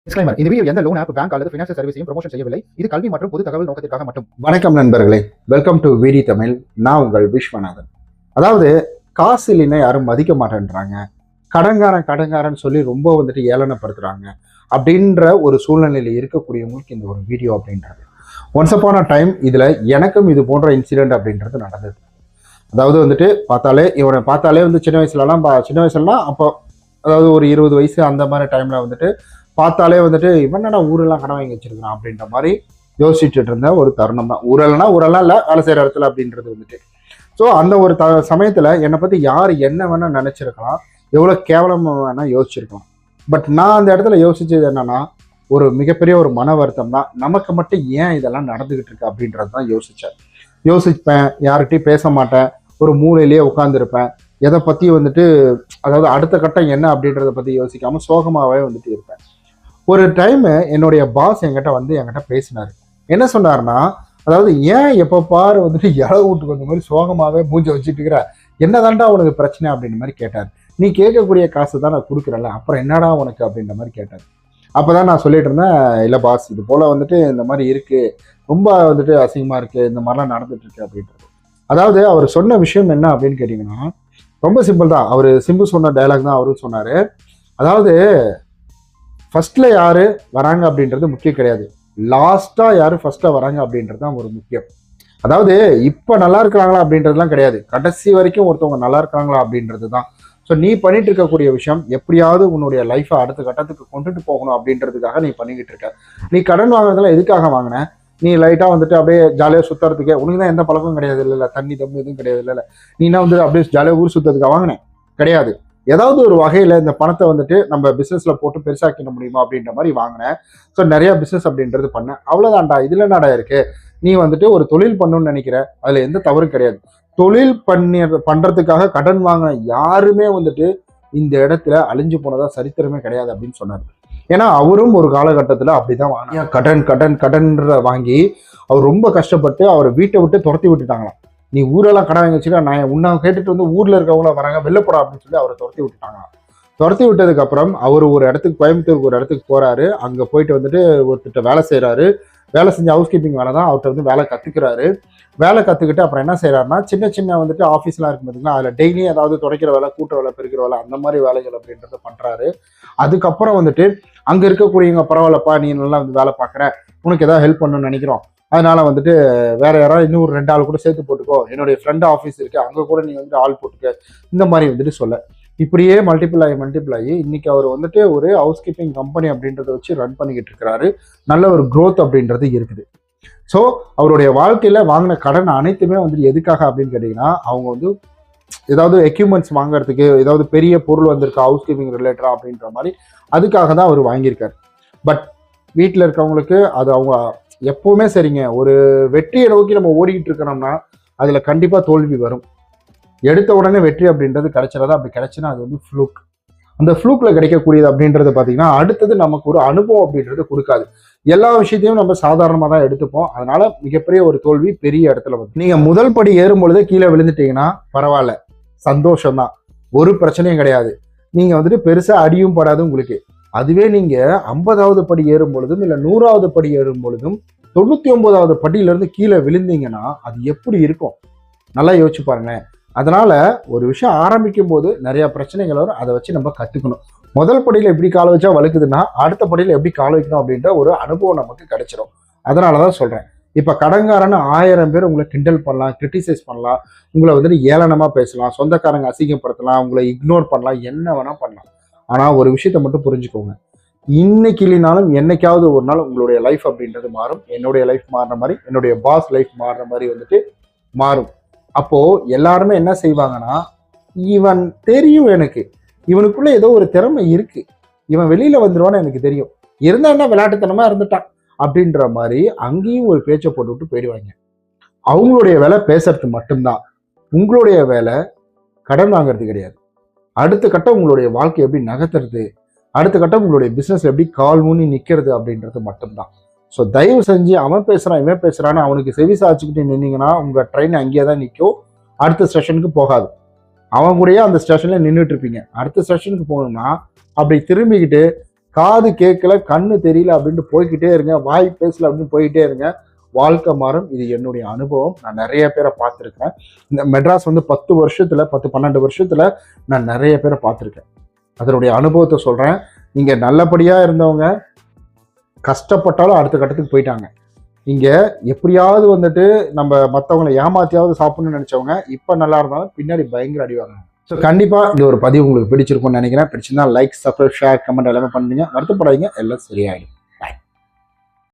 Disclaimer. இந்த video எந்த loan app, bank அல்லது ஃபினான்ஷியல் சர்வீஸையும் ப்ரமோஷன் செய்யவில்லை. இது கல்வி மற்றும் பொது தகவல் நோக்கத்திற்காக மட்டும். வணக்கம் நண்பர்களே, வெல்கம் டு விடி தமிழ். நான் உங்கள் விஸ்வநாதன். அதாவது காசு இல்லைன்னா யாரும் மதிக்க மாட்டேன்றாங்க, கடங்காரன் சொல்லி ரொம்ப ஏளனப்படுத்துறாங்க அப்படின்ற ஒரு சூழ்நிலையில் இருக்கக்கூடியவங்களுக்கு இந்த ஒரு வீடியோ அப்படின்றது. ஒன்ஸ் அப்பான் அ டைம் இதுல எனக்கும் இது போன்ற இன்சிடென்ட் அப்படின்றது நடந்தது. அதாவது இவனை பார்த்தாலே சின்ன வயசுலலாம் அப்போ அதாவது ஒரு 20 வயசு அந்த மாதிரி டைம்ல பார்த்தாலே இவன் ஊரெல்லாம் கடன் வாங்கி வச்சிருக்கான் அப்படின்ற மாதிரி யோசிச்சுட்டு இருந்த ஒரு தருணம் தான். ஊரெல்லாம் இல்லை, வேலை செய்யற இடத்துல அப்படின்றது ஸோ அந்த ஒரு சமயத்துல என்னை பத்தி யார் என்ன வேணா நினைச்சிருக்கலாம், எவ்வளவு கேவலமா வேணா யோசிச்சிருக்கலாம். பட் நான் அந்த இடத்துல யோசிச்சது என்னன்னா, ஒரு மிகப்பெரிய ஒரு மன வருத்தம் தான். நமக்கு மட்டும் ஏன் இதெல்லாம் நடந்துகிட்டு இருக்கு அப்படின்றது தான் யோசிப்பேன். யார்கிட்டையும் பேச மாட்டேன், ஒரு மூலையிலேயே உட்காந்துருப்பேன். எதை பத்தி அதாவது அடுத்த கட்டம் என்ன அப்படின்றத பத்தி யோசிக்காம சோகமாவே இருப்பேன். ஒரு டைம் என்னுடைய பாஸ் என்கிட்ட பேசினாரு. என்ன சொன்னாருன்னா, அதாவது ஏன் எப்ப பாரு இளவு வீட்டுக்கு வந்த மாதிரி சோகமாவே மூஞ்ச வச்சுட்டு இருக்கிற, என்னதான்டா உனக்கு பிரச்சனை அப்படின்ற மாதிரி கேட்டார். நீ கேட்கக்கூடிய காசு தான் நான் கொடுக்குறேன்ல, அப்புறம் என்னடா உனக்கு அப்படின்ற மாதிரி கேட்டார். அப்பதான் நான் சொல்லிட்டு இருந்தேன், இல்ல பாஸ் இது போல இந்த மாதிரி இருக்கு, ரொம்ப அசிங்கமா இருக்கு, இந்த மாதிரிலாம் நடந்துட்டு இருக்கு அப்படின்றது. அதாவது அவர் சொன்ன விஷயம் என்ன அப்படின்னு கேட்டீங்கன்னா, ரொம்ப சிம்பிள் தான். அவர் சிம்பிள் சொன்ன டைலாக் தான் அவரும் சொன்னாரு. அதாவது ஃபர்ஸ்ட்ல யாரு வராங்க அப்படின்றது முக்கியம் கிடையாது, லாஸ்டா யாரு ஃபர்ஸ்ட்ல வராங்க அப்படின்றது தான் ஒரு முக்கியம். அதாவது இப்ப நல்லா இருக்கிறாங்களா அப்படின்றதுலாம் கிடையாது, கடைசி வரைக்கும் ஒருத்தவங்க நல்லா இருக்காங்களா அப்படின்றது தான். ஸோ நீ பண்ணிட்டு இருக்கக்கூடிய விஷயம் எப்படியாவது உன்னுடைய லைஃபை அடுத்த கட்டத்துக்கு கொண்டுட்டு போகணும் அப்படின்றதுக்காக நீ பண்ணிக்கிட்டு இருக்க. நீ கடன் வாங்குறதுல எதுக்காக வாங்கின? நீ லைட்டா அப்படியே ஜாலியாக சுத்துறதுக்கே, உனக்கு தான் எந்த பழக்கம் கிடையாது இல்ல, தண்ணி தம்பு எதுவும் கிடையாது இல்ல, நீனா அப்படியே ஜாலியாக ஊர் சுத்துறதுக்காக வாங்கினேன் கிடையாது. ஏதாவது ஒரு வகையில இந்த பணத்தை நம்ம பிசினஸ்ல போட்டு பெருசாக்கிட முடியுமா அப்படின்ற மாதிரி வாங்கினேன். ஸோ நிறைய பிசினஸ் அப்படின்றது பண்ணேன், அவ்வளவுதான்டா. இதுல என்னடா இருக்கு? நீ ஒரு தொழில் பண்ணணும்னு நினைக்கிற, அதுல எந்த தவறும் கிடையாது. தொழில் பண்றதுக்காக கடன் வாங்கின யாருமே இந்த இடத்துல அழிஞ்சு போனதா சரித்திரமே கிடையாது அப்படின்னு சொன்னார். ஏன்னா அவரும் ஒரு காலகட்டத்துல அப்படிதான் வாங்கினா, கடன் வாங்கி அவர் ரொம்ப கஷ்டப்பட்டு அவரை வீட்டை விட்டு துரத்தி விட்டுட்டாங்களாம். நீ ஊரெல்லாம் கடன் வாங்கி வச்சுக்க, நான் உன்னை கேட்டுட்டு ஊர்ல இருக்கவங்கள வராங்க, வெளிலப்படா அப்படின்னு சொல்லி அவரை துரத்தி விட்டுட்டாங்களாம். துரத்தி விட்டதுக்கு அப்புறம் அவர் ஒரு இடத்துக்கு, கோயம்புத்தூருக்கு ஒரு இடத்துக்கு போறாரு. அங்க போயிட்டு ஒருத்தர் வேலை செய்யறாரு. வேலை செஞ்ச ஹவுஸ் கீப்பிங் வேலை தான். அவர்கிட்ட வேலை கத்துக்கிறாரு. வேலை கத்துக்கிட்டு அப்புறம் என்ன செய்யறாருன்னா, சின்ன ஆஃபீஸ்லாம் இருக்கு பார்த்தீங்கன்னா, அதுல டெய்லி ஏதாவது துடைக்கிற வேலை, கூட்டுற வேலை, பெருக்கிற வேலை, அந்த மாதிரி வேலைகள் அப்படின்றத பண்றாரு. அதுக்கப்புறம் அங்க இருக்கக்கூடியவங்க, பரவாயில்லப்பா நீ நல்லா வேலை பார்க்குற, உனக்கு ஏதாவது ஹெல்ப் பண்ணணும்னு நினைக்கிறோம், அதனால வேற யாராவது இன்னும் ஒரு 2 ஆள் கூட சேர்த்து போட்டுக்கோ, என்னுடைய ஃப்ரெண்ட் ஆஃபீஸ் இருக்கு, அங்க கூட நீ ஆள் போட்டுக்க, இந்த மாதிரி சொல்ல இப்படியே மல்டிபிள் ஆகி இன்னைக்கு அவர் ஒரு ஹவுஸ் கீப்பிங் கம்பெனி அப்படின்றத வச்சு ரன் பண்ணிக்கிட்டு இருக்கிறாரு. நல்ல ஒரு க்ரோத் அப்படின்றது இருக்குது. ஸோ அவருடைய வாழ்க்கையில வாங்கின கடன் அனைத்துமே எதுக்காக அப்படின்னு கேட்டீங்கன்னா, அவங்க ஏதாவது எக்யூப்மெண்ட்ஸ் வாங்குறதுக்கு, ஏதாவது பெரிய பொருள் வந்திருக்கா ஹவுஸ் கீப்பிங் ரிலேட்டடா அப்படின்ற மாதிரி, அதுக்காக தான் அவர் வாங்கியிருக்காரு. பட் வீட்டில் இருக்கவங்களுக்கு அது அவங்க எப்பவுமே சரிங்க, ஒரு வெற்றியை நோக்கி நம்ம ஓடிக்கிட்டு இருக்கிறோம்னா அதுல கண்டிப்பா தோல்வி வரும். எடுத்த உடனே வெற்றி அப்படின்றது கிடைச்சிடாது. அப்படி கிடைச்சுன்னா அது ஃப்ளூக். அந்த ஃப்ளூக்ல கிடைக்கக்கூடியது அப்படின்றது பாத்தீங்கன்னா, அடுத்தது நமக்கு ஒரு அனுபவம் அப்படின்றது கொடுக்காது. எல்லா விஷயத்தையும் நம்ம சாதாரணமா தான் எடுத்துப்போம். அதனால மிகப்பெரிய ஒரு தோல்வி பெரிய இடத்துல நீங்க முதல் படி ஏறும் பொழுதே கீழே விழுந்துட்டீங்கன்னா பரவாயில்ல, சந்தோஷம் தான், ஒரு பிரச்சனையும் கிடையாது. நீங்க பெருசா அடியும் படாது உங்களுக்கு. அதுவே நீங்க 50வது படி ஏறும் பொழுதும் இல்ல 100வது படி ஏறும் பொழுதும் 99வது படியிலிருந்து கீழே விழுந்தீங்கன்னா அது எப்படி இருக்கும்? நல்லா யோசிச்சு பாருங்களேன். அதனால ஒரு விஷயம் ஆரம்பிக்கும் போது நிறைய பிரச்சனைகள் வரும், அதை வச்சு நம்ம கத்துக்கணும். முதல் படியில எப்படி கால வச்சா வழுக்குதுன்னா, அடுத்த படியில எப்படி கால வைக்கணும் அப்படின்ற ஒரு அனுபவம் நமக்கு கிடைச்சிடும். அதனாலதான் சொல்றேன், இப்ப கடன்காரன்னு 1000 பேர் உங்களை கிண்டல் பண்ணலாம், கிரிட்டிசைஸ் பண்ணலாம், உங்களை ஏளனமா பேசலாம், சொந்தக்காரங்க அசிங்கப்படுத்தலாம், உங்களை இக்னோர் பண்ணலாம், என்ன வேணா பண்ணலாம். ஆனா ஒரு விஷயத்த மட்டும் புரிஞ்சுக்கோங்க, இன்னைக்கு இல்லைனாலும் என்னைக்காவது ஒரு நாள் உங்களுடைய லைஃப் அப்படின்றது மாறும். என்னுடைய லைஃப் மாறுற மாதிரி, என்னுடைய பாஸ் லைஃப் மாறுற மாதிரி மாறும். அப்போ எல்லாருமே என்ன செய்வாங்கன்னா, இவன் தெரியும், எனக்கு இவனுக்குள்ள ஏதோ ஒரு திறமை இருக்கு, இவன் வெளியில வந்துருவான்னு எனக்கு தெரியும், இருந்தா என்ன விளையாட்டுத்தனமா இருந்துட்டான் அப்படின்ற மாதிரி அங்கேயும் ஒரு பேச்சை போட்டுவிட்டு போயிடுவாங்க. அவங்களுடைய வேலை பேசுறது மட்டும்தான். உங்களுடைய வேலை கடன் வாங்குறது கிடையாது. அடுத்த கட்டம் உங்களுடைய வாழ்க்கை எப்படி நகர்த்துறது, அடுத்த கட்டம் உங்களுடைய பிசினஸ் எப்படி கால் ஊனி நிக்கிறது அப்படின்றது மட்டும்தான். ஸோ தயவு செஞ்சு அவன் பேசுறான் இவன் பேசுறான்னு அவனுக்கு செவி சாய்ச்சிக்கிட்டு நின்னீங்கன்னா உங்க ட்ரெயின் அங்கேயே தான் நிற்கும், அடுத்த ஸ்டேஷனுக்கு போகாது. அவன் கூடயே அந்த ஸ்டேஷன்ல நின்றுட்டு இருப்பீங்க. அடுத்த ஸ்டேஷனுக்கு போகணும்னா அப்படி திரும்பிக்கிட்டு காது கேட்கல, கண்ணு தெரியல அப்படின்ட்டு போய்கிட்டே இருங்க, வாய் பேசல அப்படின்னு போய்கிட்டே இருங்க, வாழ்க்கை மாறும். இது என்னுடைய அனுபவம். நான் நிறைய பேரை பார்த்துருக்கேன். இந்த மெட்ராஸ் வந்து 10 வருஷத்துல 10-12 வருஷத்துல நான் நிறைய பேரை பார்த்துருக்கேன். அதனுடைய அனுபவத்தை சொல்றேன். இங்க நல்லபடியா இருந்தவங்க கஷ்டப்பட்டாலும் அடுத்த கட்டத்துக்கு போயிட்டாங்க. இங்க எப்படியாவது வந்துட்டு நம்ம மற்றவங்களை ஏமாத்தியாவது சாப்பிடணும்னு நினைச்சவங்க இப்ப நல்லா இருந்தாலும் பின்னாடி பயங்கர அடிவாங்க. ஸோ கண்டிப்பா இந்த ஒரு பதிவு உங்களுக்கு பிடிச்சிருக்கும்னு நினைக்கிறேன். பிடிச்சிருந்தா லைக், சப்ஸ்கிரைப், ஷேர், கமெண்ட் எல்லாமே பண்ணுங்க. வருத்தப்படாதீங்க, எல்லாம் சரியாயிடும்.